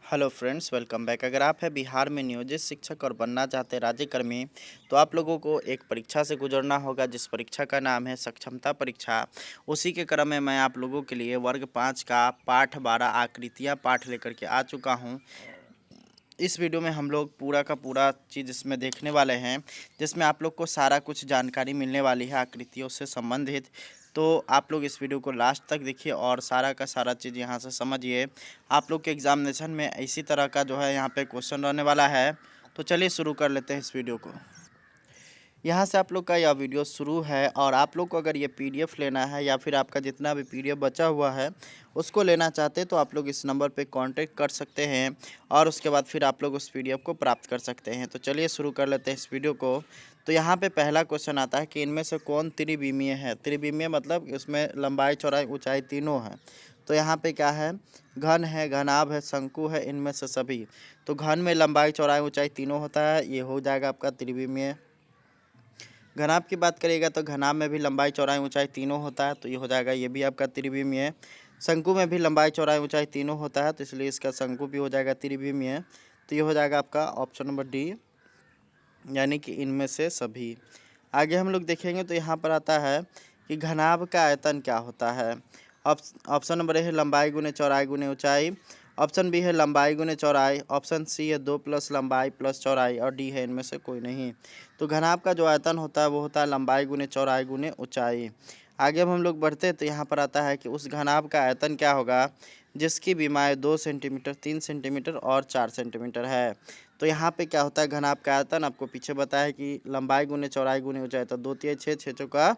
Hello friends, welcome back. अगर आप है बिहार में नियोजित शिक्षक और बनना चाहते हैं राज्यकर्मी, तो आप लोगों को एक परीक्षा से गुजरना होगा, जिस परीक्षा का नाम है सक्षमता परीक्षा। उसी के क्रम में मैं आप लोगों के लिए वर्ग 5 का पाठ 12 आकृतियाँ पाठ लेकर के आ चुका हूँ। इस वीडियो में हम लोग पूरा का पूरा चीज़ इसमें देखने वाले हैं, जिसमें आप लोग को सारा कुछ जानकारी मिलने वाली है आकृतियों से संबंधित। तो आप लोग इस वीडियो को लास्ट तक देखिए और सारा का सारा चीज़ यहाँ से समझिए। आप लोग के एग्जामिनेशन में इसी तरह का जो है यहाँ पे क्वेश्चन रहने वाला है। तो चलिए शुरू कर लेते हैं इस वीडियो को। यहाँ से आप लोग का यह वीडियो शुरू है और आप लोग को अगर ये पीडीएफ लेना है या फिर आपका जितना भी पीडीएफ बचा हुआ है उसको लेना चाहते हैं, तो आप लोग इस नंबर पे कांटेक्ट कर सकते हैं और उसके बाद फिर आप लोग उस पीडीएफ को प्राप्त कर सकते हैं। तो चलिए शुरू कर लेते हैं इस वीडियो को। तो यहाँ पे पहला क्वेश्चन आता है कि इनमें से कौन त्रिविमीय है। त्रिविमीय मतलब उसमें लंबाई चौड़ाई ऊँचाई तीनों है। तो यहाँ पे क्या है, घन है, घनाभ है, शंकु है, इनमें से सभी। तो घन में लंबाई चौड़ाई ऊँचाई तीनों होता है, ये हो जाएगा आपका त्रिविमीय। घनाभ की बात करिएगा तो घनाभ में भी लंबाई चौड़ाई ऊंचाई तीनों होता है, तो ये हो जाएगा, ये भी आपका त्रिविमीय। शंकु में भी लंबाई चौड़ाई ऊंचाई तीनों होता है, तो इसलिए इसका शंकु भी हो जाएगा त्रिविमीय। तो ये हो जाएगा आपका ऑप्शन नंबर डी, यानी कि इनमें से सभी। आगे हम लोग देखेंगे तो यहाँ पर आता है कि घनाभ का आयतन क्या होता है। ऑप्शन नंबर ए है लंबाई गुने चौड़ाई गुने ऊंचाई। ऑप्शन बी है लंबाई गुने चौड़ाई। ऑप्शन सी है 2 प्लस लंबाई प्लस चौड़ाई और डी है इनमें से कोई नहीं। तो घनाभ का जो आयतन होता है वो होता है लंबाई गुने चौड़ाई गुने ऊंचाई। आगे अब हम लोग बढ़ते हैं तो यहाँ पर आता है कि उस घनाभ का आयतन क्या होगा जिसकी विमाएँ 2 सेंटीमीटर, 3 सेंटीमीटर और 4 सेंटीमीटर है। तो यहाँ पे क्या होता है, घनाभ का आयतन आपको पीछे बताया कि लंबाई गुने चौड़ाई गुने ऊंचाई, तो 2 तिया 6, 6 चौका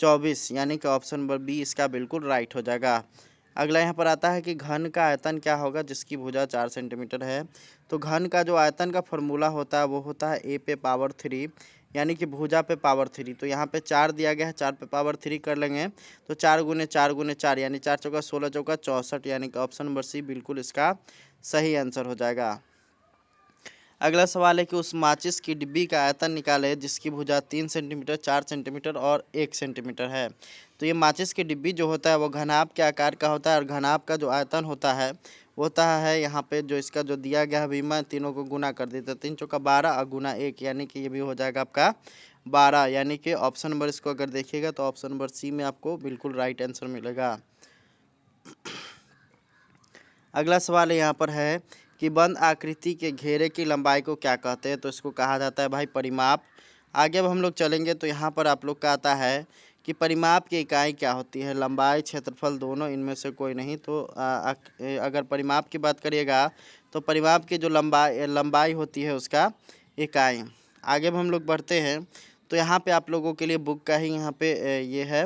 24, यानी कि ऑप्शन नंबर बी इसका बिल्कुल राइट हो जाएगा। अगला यहाँ पर आता है कि घन का आयतन क्या होगा जिसकी भुजा 4 सेंटीमीटर है। तो घन का जो आयतन का फॉर्मूला होता है वो होता है ए पे पावर 3, यानी कि भुजा पे पावर 3। तो यहाँ पे 4 दिया गया है, 4 पे पावर 3 कर लेंगे तो 4 गुने 4 गुने 4, यानी 4 चौका 16 चौका 64, यानी कि ऑप्शन नंबर सी बिल्कुल इसका सही आंसर हो जाएगा। अगला सवाल है कि उस माचिस की डिब्बी का आयतन निकाले जिसकी भुजा 3 सेंटीमीटर, 4 सेंटीमीटर और 1 सेंटीमीटर है। तो ये माचिस की डिब्बी जो होता है वो घनाभ के आकार का होता है और घनाभ का जो आयतन होता है वो होता है यहाँ पे जो इसका जो दिया गया है विमा, तीनों को गुना कर देते हैं, 3 चौका 12 और गुना 1, यानी कि ये भी हो जाएगा आपका 12, यानी कि ऑप्शन नंबर इसको अगर देखिएगा तो ऑप्शन नंबर सी में आपको बिल्कुल राइट आंसर मिलेगा। अगला सवाल यहाँ पर है कि बंद आकृति के घेरे की लंबाई को क्या कहते हैं। तो इसको कहा जाता है भाई परिमाप। आगे अब हम लोग चलेंगे तो यहाँ पर आप लोग का आता है कि परिमाप की इकाई क्या होती है। लंबाई, क्षेत्रफल दोनों, इनमें से कोई नहीं। तो अगर परिमाप की बात करिएगा तो परिमाप की जो लंबाई होती है उसका इकाई। आगे अब हम लोग बढ़ते हैं तो यहाँ पे आप लोगों के लिए बुक का ही यहाँ पे ये है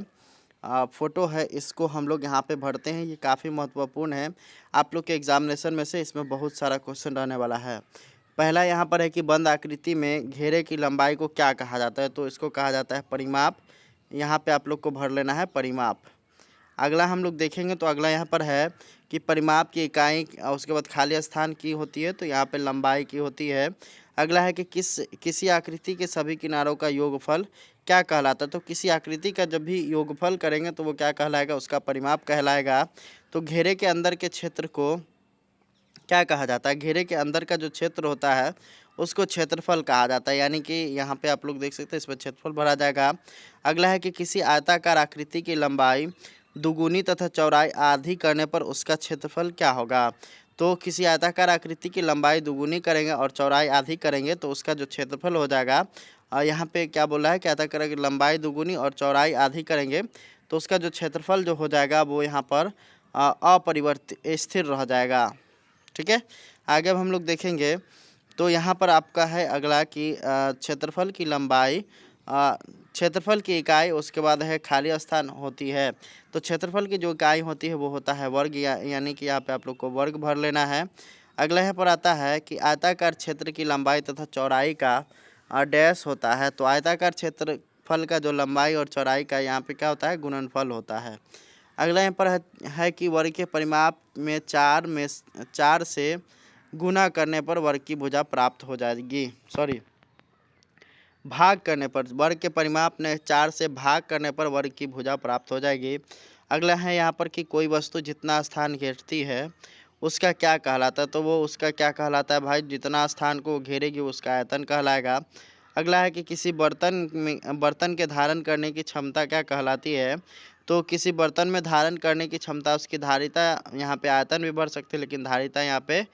फ़ोटो है, इसको हम लोग यहाँ पे भरते हैं। ये काफ़ी महत्वपूर्ण है आप लोग के एग्जामिनेशन में से, इसमें बहुत सारा क्वेश्चन रहने वाला है। पहला यहाँ पर है कि बंद आकृति में घेरे की लंबाई को क्या कहा जाता है। तो इसको कहा जाता है परिमाप। यहाँ पे आप लोग को भर लेना है परिमाप। अगला हम लोग देखेंगे तो अगला यहाँ पर है कि परिमाप की इकाई, उसके बाद खाली स्थान की होती है, तो यहाँ पे लंबाई की होती है। अगला है कि किसी आकृति के सभी किनारों का योगफल क्या कहलाता है। तो किसी आकृति का जब भी योगफल करेंगे तो वो क्या कहलाएगा, उसका परिमाप कहलाएगा। तो घेरे के अंदर के क्षेत्र को क्या कहा जाता है, घेरे के अंदर का जो क्षेत्र होता है उसको क्षेत्रफल कहा जाता है, यानी कि यहाँ पे आप लोग देख सकते हैं इसमें क्षेत्रफल भरा जाएगा। अगला है कि किसी आयताकार आकृति की लंबाई दुगुनी तथा चौड़ाई आधी करने पर उसका क्षेत्रफल क्या होगा। तो किसी आयताकार आकृति की लंबाई दुगुनी करेंगे और चौड़ाई आधी करेंगे तो उसका जो क्षेत्रफल हो जाएगा, यहाँ पे क्या बोला है कि आयताकार की लंबाई दुगुनी और चौड़ाई आधी करेंगे तो उसका जो क्षेत्रफल जो हो जाएगा वो यहाँ पर अपरिवर्तित स्थिर रह जाएगा। ठीक है। आगे अब हम लोग देखेंगे तो यहाँ पर आपका है अगला कि क्षेत्रफल की लंबाई, क्षेत्रफल की इकाई, उसके बाद है खाली स्थान होती है। तो क्षेत्रफल की जो इकाई होती है वो होता है वर्ग, यानी कि यहाँ पे आप लोग को वर्ग भर लेना है। अगला यहाँ पर आता है कि आयताकार क्षेत्र की लंबाई तथा चौड़ाई का डैश होता है। तो आयताकार क्षेत्रफल का जो लंबाई और चौड़ाई का यहाँ पे क्या होता है, गुणनफल होता है। अगला यहाँ पर है कि वर्ग के परिमाप में 4 से गुना करने पर वर्ग की भुजा प्राप्त हो जाएगी। भाग करने पर, वर्ग के परिमाप में 4 से भाग करने पर वर्ग की भुजा प्राप्त हो जाएगी। अगला है यहाँ पर कि कोई वस्तु जितना स्थान घेरती है उसका क्या कहलाता है। तो वो उसका क्या कहलाता है भाई, जितना स्थान को घेरेगी उसका आयतन कहलाएगा। अगला है कि किसी बर्तन के धारण करने की क्षमता क्या कहलाती है। तो किसी बर्तन में धारण करने की क्षमता, उसकी धारिता, यहाँ पे आयतन भी बढ़ सकती है लेकिन धारिता यहाँ पे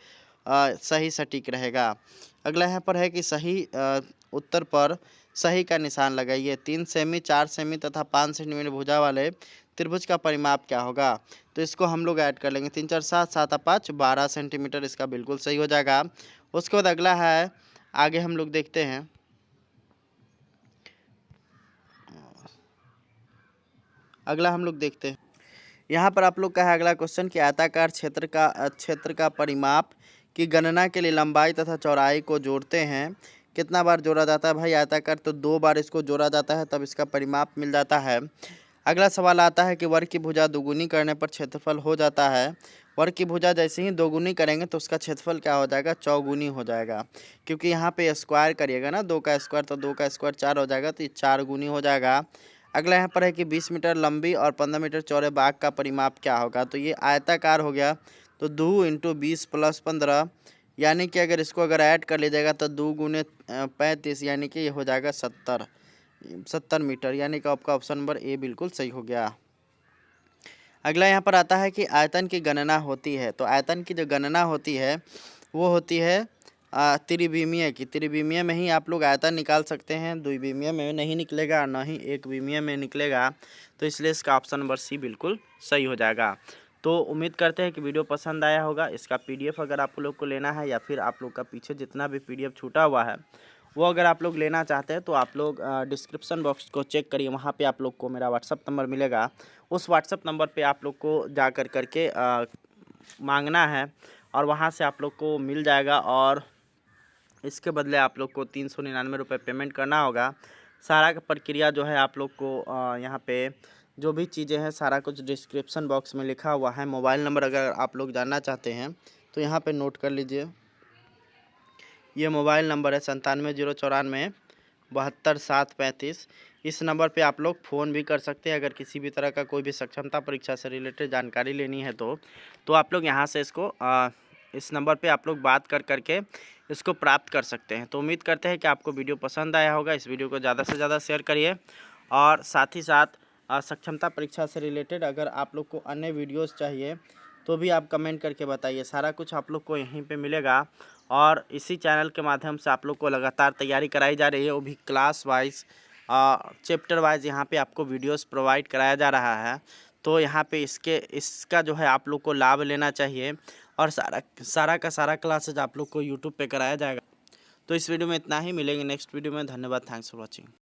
सही सटीक रहेगा। अगला यहाँ पर है कि सही उत्तर पर सही का निशान लगाइए। 3 सेमी, 4 सेमी तथा 5 सेंटीमीटर भुजा वाले त्रिभुज का परिमाप क्या होगा। तो इसको हम लोग ऐड कर लेंगे। 3 4 7, 7 5 12 सेंटीमीटर, इसका बिल्कुल सही हो जाएगा। उसके बाद अगला है, आगे हम लोग देखते हैं। अगला हम लोग देखते हैं, यहाँ पर आप लोग का है अगला क्वेश्चन कि आयताकार क्षेत्र का परिमाप की गणना के लिए लंबाई तथा चौड़ाई को जोड़ते हैं, कितना बार जोड़ा जाता है। भाई आयताकार तो 2 बार इसको जोड़ा जाता है, तब इसका परिमाप मिल जाता है। अगला सवाल आता है कि वर्ग की भुजा दोगुनी करने पर क्षेत्रफल हो जाता है। वर्ग की भुजा जैसे ही दोगुनी करेंगे तो उसका क्षेत्रफल क्या हो जाएगा, चौगुनी हो जाएगा। क्योंकि यहाँ पे स्क्वायर करिएगा ना, 2 का स्क्वायर, तो 2 का स्क्वायर 4 हो जाएगा, तो ये 4 गुनी हो जाएगा। अगला यहाँ पर है कि 20 मीटर लंबी और 15 मीटर चौड़े बाग का परिमाप क्या होगा। तो ये आयताकार हो गया, तो 2 × 20 + 15, यानी कि अगर इसको ऐड कर लीजिएगा तो 2 × 35, यानी कि ये हो जाएगा 70 मीटर, यानी कि आपका ऑप्शन नंबर ए बिल्कुल सही हो गया। अगला यहाँ पर आता है कि आयतन की गणना होती है। तो आयतन की जो गणना होती है वो होती है त्रिविमीय की। त्रिविमीय में ही आप लोग आयतन निकाल सकते हैं, द्विविमीय में नहीं निकलेगा, ना ही एक विमीय में निकलेगा। तो इसलिए इसका ऑप्शन नंबर सी बिल्कुल सही हो जाएगा। तो उम्मीद करते हैं कि वीडियो पसंद आया होगा। इसका पीडीएफ अगर आप लोग को लेना है या फिर आप लोग का पीछे जितना भी पीडीएफ छूटा हुआ है वो अगर आप लोग लेना चाहते हैं तो आप लोग डिस्क्रिप्शन बॉक्स को चेक करिए, वहाँ पे आप लोग को मेरा व्हाट्सअप नंबर मिलेगा। उस व्हाट्सअप नंबर पे आप लोग को जा करके मांगना है और वहाँ से आप लोग को मिल जाएगा। और इसके बदले आप लोग को 399 रुपये पेमेंट करना होगा। सारा का प्रक्रिया जो है आप लोग को यहाँ पे जो भी चीज़ें हैं सारा कुछ डिस्क्रिप्शन बॉक्स में लिखा हुआ है। मोबाइल नंबर अगर आप लोग जानना चाहते हैं तो यहाँ पे नोट कर लीजिए। ये मोबाइल नंबर है 97 094 72 735। इस नंबर पे आप लोग फ़ोन भी कर सकते हैं। अगर किसी भी तरह का कोई भी सक्षमता परीक्षा से रिलेटेड जानकारी लेनी है तो आप लोग यहाँ से इसको इस नंबर पे आप लोग बात करके इसको प्राप्त कर सकते हैं। तो उम्मीद करते हैं कि आपको वीडियो पसंद आया होगा। इस वीडियो को ज़्यादा से ज़्यादा शेयर करिए और साथ ही साथ सक्षमता परीक्षा से रिलेटेड अगर आप लोग को अन्य वीडियोज़ चाहिए तो भी आप कमेंट करके बताइए। सारा कुछ आप लोग को यहीं पे मिलेगा और इसी चैनल के माध्यम से आप लोग को लगातार तैयारी कराई जा रही है, वो भी क्लास वाइज चैप्टर वाइज यहाँ पे आपको वीडियोस प्रोवाइड कराया जा रहा है। तो यहाँ पे इसका जो है आप लोग को लाभ लेना चाहिए और सारा का सारा क्लासेज आप लोग को यूट्यूब पे कराया जाएगा। तो इस वीडियो में इतना ही, मिलेंगे नेक्स्ट वीडियो में। धन्यवाद, थैंक्स फॉर वॉचिंग।